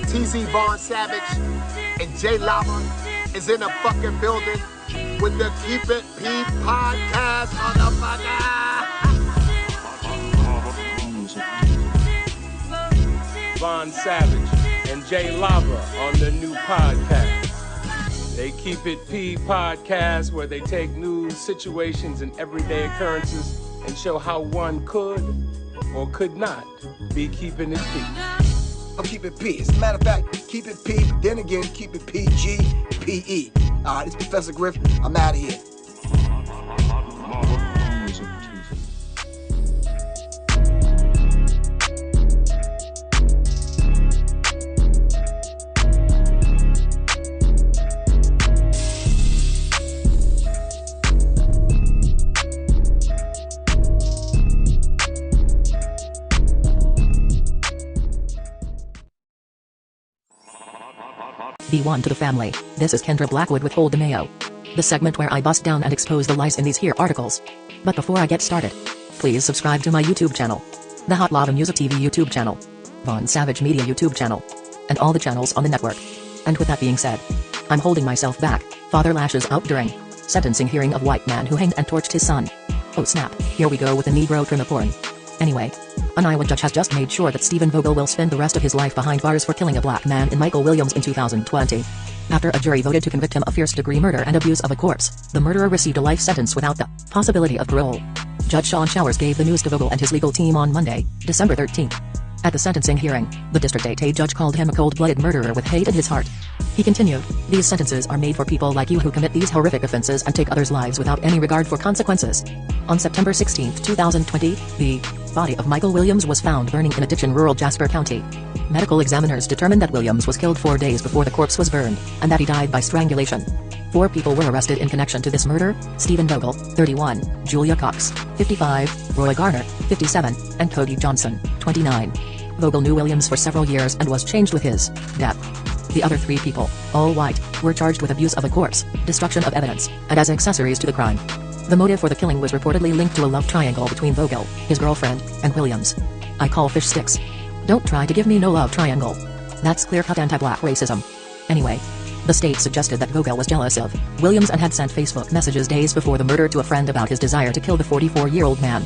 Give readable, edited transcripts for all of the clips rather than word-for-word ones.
TZ Vaughn Savage and J Lava is in the fucking building with the Keep It P podcast, motherfucker. Vaughn Savage and J Lava on the new podcast. They Keep It P podcast, where they take news, situations, and everyday occurrences and show how one could or could not be keeping it P. I'll keep it P. As a matter of fact, keep it P, but then again, keep it PG, PE. This is Professor Griff. I'm out of here. B1 to the family. This is Kendra Blackwood with Old DeMayo. The segment where I bust down and expose the lies in these here articles. But before I get started, please subscribe to my YouTube channel, the Hot Lava Music TV YouTube channel, Vaughn Savage Media YouTube channel, and all the channels on the network. And with that being said, I'm holding myself back. Father lashes out during sentencing hearing of white man who hanged and torched his son. Oh snap, here we go with the Negro trim porn. Anyway, an Iowa judge has just made sure that Steven Vogel will spend the rest of his life behind bars for killing a black man in Michael Williams in 2020. After a jury voted to convict him of first-degree murder and abuse of a corpse, the murderer received a life sentence without the possibility of parole. Judge Sean Showers gave the news to Vogel and his legal team on Monday, December 13th. At the sentencing hearing, the District 8 judge called him a cold-blooded murderer with hate in his heart. He continued, "These sentences are made for people like you who commit these horrific offenses and take others' lives without any regard for consequences." On September 16, 2020, the body of Michael Williams was found burning in a ditch in rural Jasper County. Medical examiners determined that Williams was killed 4 days before the corpse was burned, and that he died by strangulation. 4 people were arrested in connection to this murder: Steven Vogel, 31, Julia Cox, 55, Roy Garner, 57, and Cody Johnson, 29. Vogel knew Williams for several years and was changed with his death. The other 3 people, all white, were charged with abuse of a corpse, destruction of evidence, and as accessories to the crime. The motive for the killing was reportedly linked to a love triangle between Vogel, his girlfriend, and Williams. "I call fish sticks. Don't try to give me no love triangle. That's clear-cut anti-black racism." Anyway, the state suggested that Vogel was jealous of Williams and had sent Facebook messages days before the murder to a friend about his desire to kill the 44-year-old man.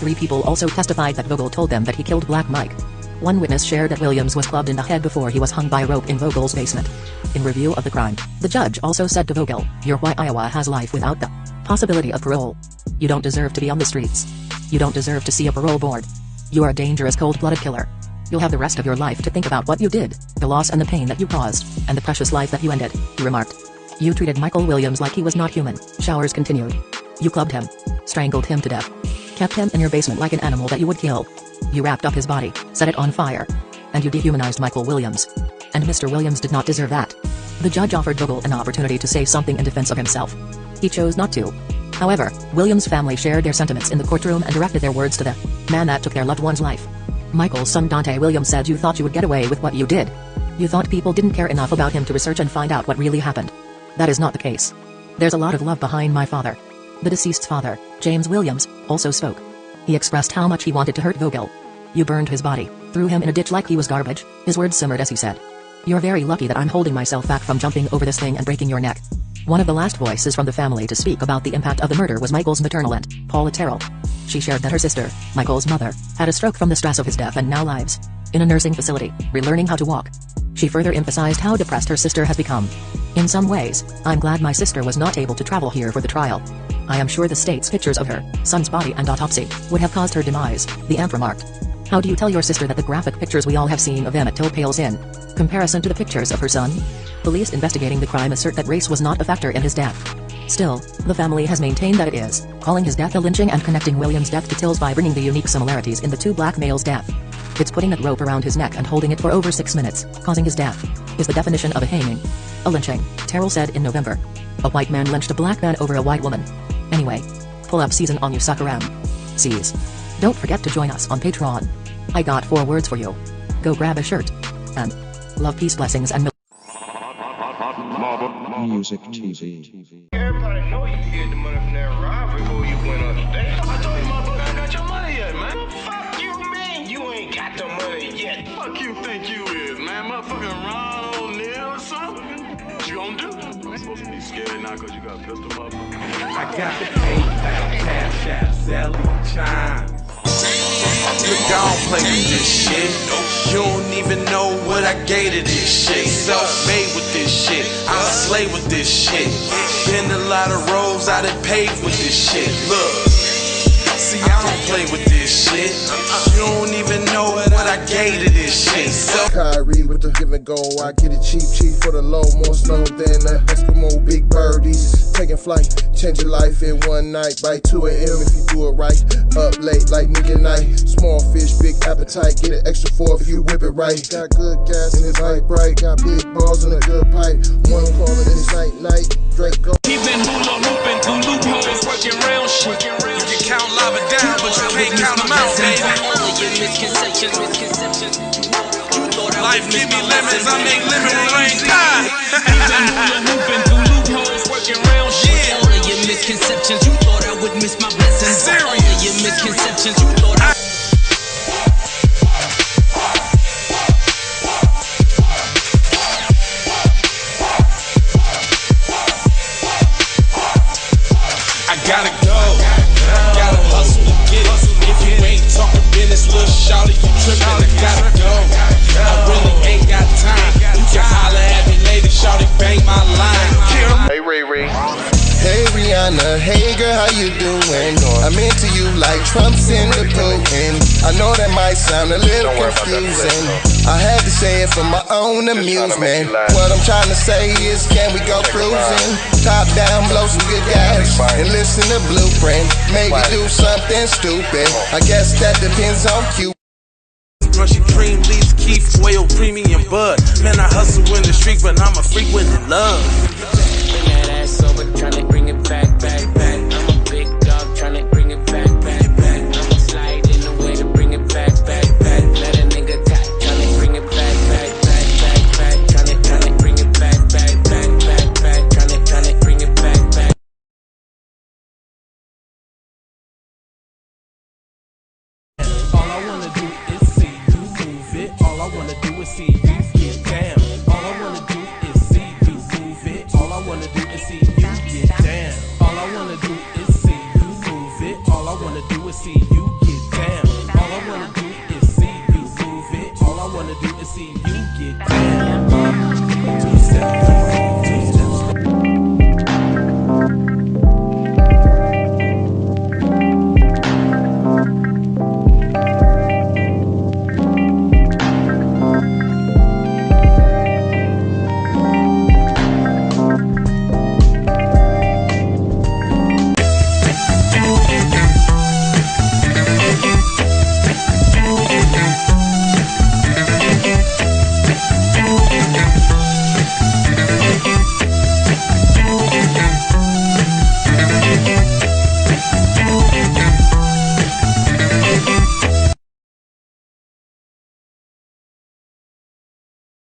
3 people also testified that Vogel told them that he killed Black Mike. One witness shared that Williams was clubbed in the head before he was hung by a rope in Vogel's basement. In review of the crime, the judge also said to Vogel, "You're why Iowa has life without the possibility of parole. You don't deserve to be on the streets. You don't deserve to see a parole board. You are a dangerous cold-blooded killer. You'll have the rest of your life to think about what you did, the loss and the pain that you caused, and the precious life that you ended," he remarked. "You treated Michael Williams like he was not human," Showers continued. "You clubbed him, strangled him to death, kept him in your basement like an animal that you would kill. You wrapped up his body, set it on fire, and you dehumanized Michael Williams. And Mr. Williams did not deserve that." The judge offered Vogel an opportunity to say something in defense of himself. He chose not to. However, Williams' family shared their sentiments in the courtroom and directed their words to the man that took their loved one's life. Michael's son Dante Williams said, "You thought you would get away with what you did. You thought people didn't care enough about him to research and find out what really happened. That is not the case. There's a lot of love behind my father." The deceased's father, James Williams, also spoke. He expressed how much he wanted to hurt Vogel. "You burned his body, threw him in a ditch like he was garbage." His words simmered as he said, "You're very lucky that I'm holding myself back from jumping over this thing and breaking your neck." One of the last voices from the family to speak about the impact of the murder was Michael's maternal aunt, Paula Terrell. She shared that her sister, Michael's mother, had a stroke from the stress of his death and now lives in a nursing facility, relearning how to walk. She further emphasized how depressed her sister has become. "In some ways, I'm glad my sister was not able to travel here for the trial. I am sure the state's pictures of her son's body and autopsy would have caused her demise," the aunt remarked. "How do you tell your sister that the graphic pictures we all have seen of Emmett Till pales in comparison to the pictures of her son?" Police investigating the crime assert that race was not a factor in his death. Still, the family has maintained that it is, calling his death a lynching and connecting Williams' death to Till's by bringing the unique similarities in the 2 black males' death. "It's putting that rope around his neck and holding it for over 6 minutes, causing his death, is the definition of a hanging. A lynching," Terrell said in November. "A white man lynched a black man over a white woman. Anyway, pull up season on you suck around. Sees. Don't forget to join us on Patreon. I got 4 words for you. Go grab a shirt. And love, peace, blessings, and Music TV. Everybody know you hid the money from that robbery before you went on today. I told you motherfucker I got your money yet, man. Fuck you, man. You ain't got the money yet. Fuck you think you is, man. motherfucking Ron O'Neal or something? What you gonna do? You supposed to be scared now because you got a pistol, motherfucker. I got the PayPal, Cash App, Zelle, Chime. Look, I don't play with this shit. You don't even know what I gave to this shit. Self-made with this shit. I slay with this shit. Been a lot of roads I done paved with this shit. Look, see, I don't play with this shit. You don't even know what I gave to this shit. Kyrie with the give and go, I get it cheap for the low, more snow than the Eskimo big birdies. Taking flight, change your life in one night by 2 a.m. if you do it right. Up late like nigga night, small fish, big appetite, get an extra 4 if you whip it right. Got good gas and it's light bright, got big balls and a good pipe. One calling it night, Drake go. Keeping hula hooping through loopholes, working round shit. You can count lava down, but you can't count them out, baby. Life give me lemons, I make lemon rain die. Moving through loopholes, working round shit. All of your misconceptions, you thought I would miss my blessings. Serious. All of your misconceptions, you thought I gotta go, gotta hustle to get it. If you ain't talking business, little shawty, you trippin'. I gotta go, I really ain't got time. You can holler at me later, shawty, bang my line. Hey, Ray Ray. Hey Rihanna, hey girl, how you doing? I'm into you like Trump's in the Putin. I know that might sound a little confusing. I had to say it for my own amusement. What I'm trying to say is, can we go cruising? Top down, blow some good gas, and listen to Blueprint. Maybe do something stupid. I guess that depends on Q. Brushy cream leaves, Keith, oil, premium bud. Man, I hustle in the street, but I'm a freak with the love. Bring that ass over, tryna bring it back. I'm a big dog, tryna bring it back. I'ma slide in the way to bring it back. Let a nigga tap, tryna bring it back. Tryna bring it back. Tryna bring it back. All I wanna do is see you move it. All I wanna do is see you get down. All I wanna do is see you move it. All I wanna do is see you get down. All I wanna do is see you move it. All I wanna do is see you get down. All I wanna do is see you move it. All I wanna do is see you get down.